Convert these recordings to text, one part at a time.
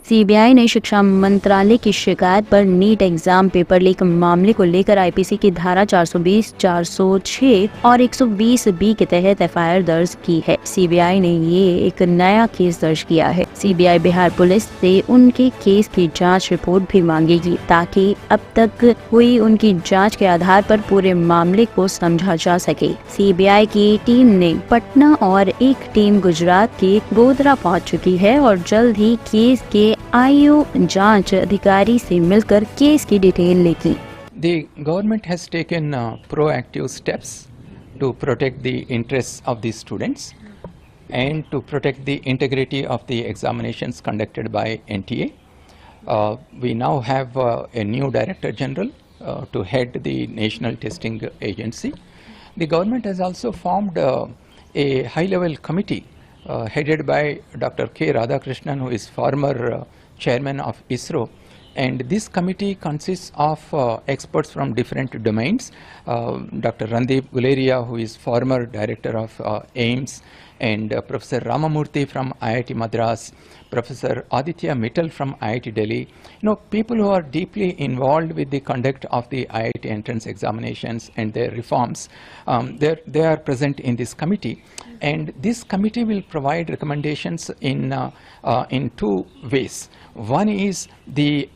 CBI ने शिक्षा मंत्रालय की शिकायत पर नीट एग्जाम पेपर लीक मामले को लेकर आईपीसी की धारा 420, 406 और 120 बी के तहत एफआईआर दर्ज की है। सीबीआई ने ये एक नया केस दर्ज किया है। सीबीआई बिहार पुलिस से उनके केस की जांच रिपोर्ट भी मांगेगी ताकि अब तक हुई उनकी जांच के आधार पर पूरे मामले को समझा जा सके। सीबीआई की टीम ने पटना और एक टीम गुजरात के गोधरा पहुंच चुकी है और जल्द ही केस के आईओ जांच अधिकारी से मिलकर केस की डिटेल लेगी। The government has taken proactive steps to protect the interests of the students and to protect the integrity of the examinations conducted by NTA. We now have a new Director General to head the National Testing Agency. The government has also formed a high-level committee headed by Dr. K. Radhakrishnan, who is former chairman of ISRO. And this committee consists of experts from different domains. Dr. Randeep Guleria, who is former director of AIIMS, and Professor Ramamurthy from IIT Madras, Professor Aditya Mittal from IIT Delhi. People who are deeply involved with the conduct of the IIT entrance examinations and their reforms, they are present in this committee. And this committee will provide recommendations in two ways. One is the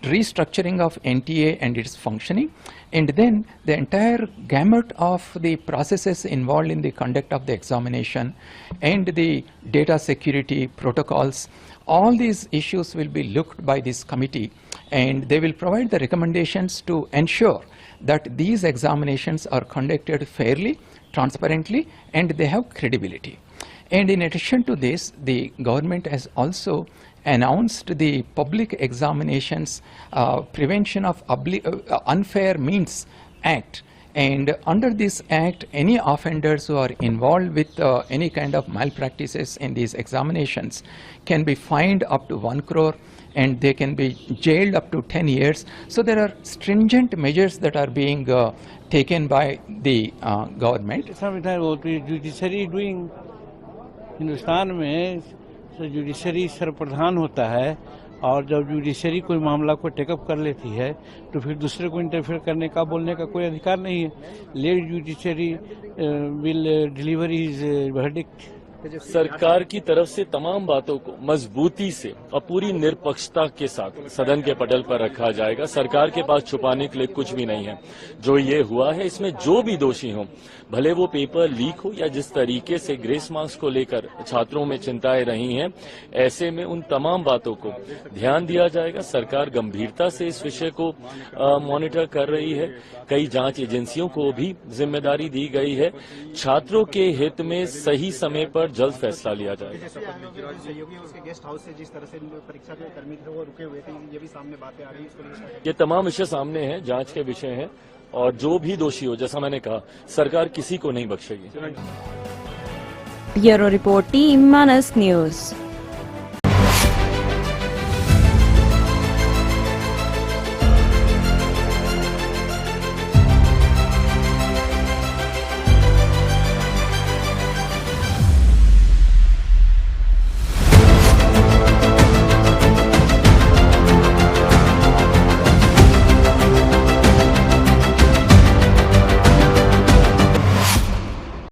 restructuring of NTA and its functioning, and then the entire gamut of the processes involved in the conduct of the examination and the data security protocols. All these issues will be looked by this committee, and they will provide the recommendations to ensure that these examinations are conducted fairly, transparently, and they have credibility. And in addition to this, the government has also announced the Public Examinations Prevention of Unfair Means Act. And under this act, any offenders who are involved with any kind of malpractices in these examinations can be fined up to 1 crore and they can be jailed up to 10 years. So there are stringent measures that are being taken by the government. Judiciary doing Hindustan में judiciary सर्वप्रधान होता है और जब judiciary कोई मामला को take up कर लेती है तो फिर दूसरे को इंटरफेयर करने का बोलने का कोई अधिकार नहीं है। Let judiciary will deliver his verdict. सरकार की तरफ से तमाम बातों को मजबूती से और पूरी निष्पक्षता के साथ सदन के पटल पर रखा जाएगा। सरकार के पास छुपाने के लिए कुछ भी नहीं है। जो ये हुआ है इसमें जो भी दोषी हों, भले वो पेपर लीक हो या जिस तरीके से ग्रेस मार्क्स को लेकर छात्रों में चिंताएं रही हैं, ऐसे में उन तमाम बातों को ध्यान दिया जाएगा। सरकार गंभीरता से इस विषय को मॉनिटर कर रही है। कई जांच एजेंसियों को भी जिम्मेदारी दी गई है। छात्रों के हित में सही समय पर जल्द फैसला लिया जाएगा। ये तमाम विषय सामने हैं, जांच के विषय हैं और जो भी दोषी हो, जैसा मैंने कहा, सरकार किसी को नहीं बख्शेगी। ब्यूरो रिपोर्ट, टीम मानस न्यूज।